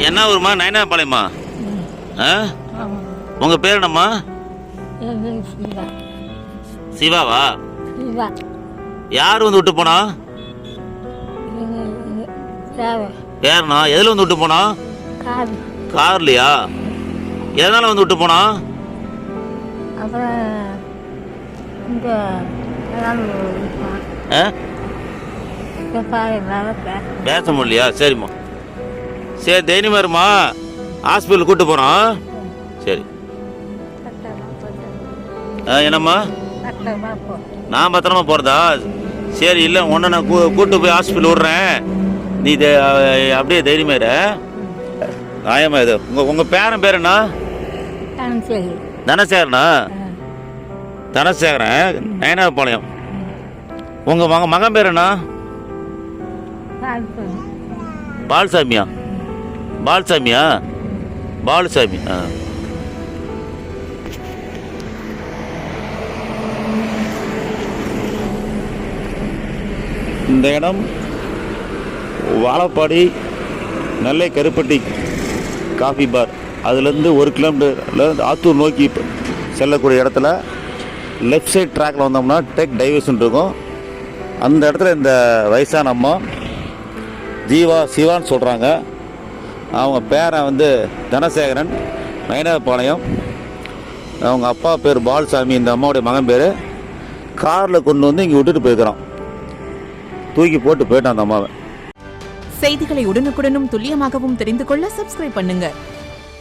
என்ன ஊருமா? நயனாபாளையமா? ஆ, உங்க பேர் என்னம்மா? சிவாவா? யார் வந்து விட்டு போனா? பேரனா? எதுல வந்து விட்டு போனா? கார்லயா? எதனால வந்து விட்டு போனா? பேச முடியலையா? சரிம்மா, சரி தைரியமா இருமா, ஹாஸ்பிட்டல் கூட்டு போறோம். சரி. என்னம்மா? நான் பத்திரமா போறதா? சரி, இல்லை உன்னை நான் கூட்டு போய் ஹாஸ்பிட்டல் விடுறேன். நீ அப்படியே தைரியமா இரு. நியாயமா இது. உங்க பேரன் பேர் என்ன? தனசேகரனா? தனசேகரன், நயனாபாளையம். உங்க மகன் பேர் என்ன? பால்சாமியா? பால்சாமியா? பாலுசாமி. இந்த இடம் வாழப்பாடி நெல்லை கருப்பட்டி காஃபி பார். அதுலேருந்து 1 கிலோமீட்டரில் ஆத்தூர் நோக்கி செல்லக்கூடிய இடத்துல லெஃப்ட் சைட் ட்ராக்கில் வந்தோம்னா டெக் டைவர்ஷன் இருக்கும். அந்த இடத்துல இந்த வயசான அம்மா சிவான்னு சொல்கிறாங்க. அவங்க பேரன் வந்து தனசேகரன், நயனாபாளையம். அவங்க அப்பா பேர் பால்சாமி, இந்த அம்மாவுடைய மகன் பேர். காரில் கொண்டு வந்து இங்கே விட்டுட்டு போயிருக்கிறான். தூக்கி போட்டு போயிட்டான் அந்த அம்மாவை. செய்திகளை உடனுக்குடனும் துல்லியமாகவும் தெரிந்து கொள்ள சப்ஸ்கிரைப் பண்ணுங்க.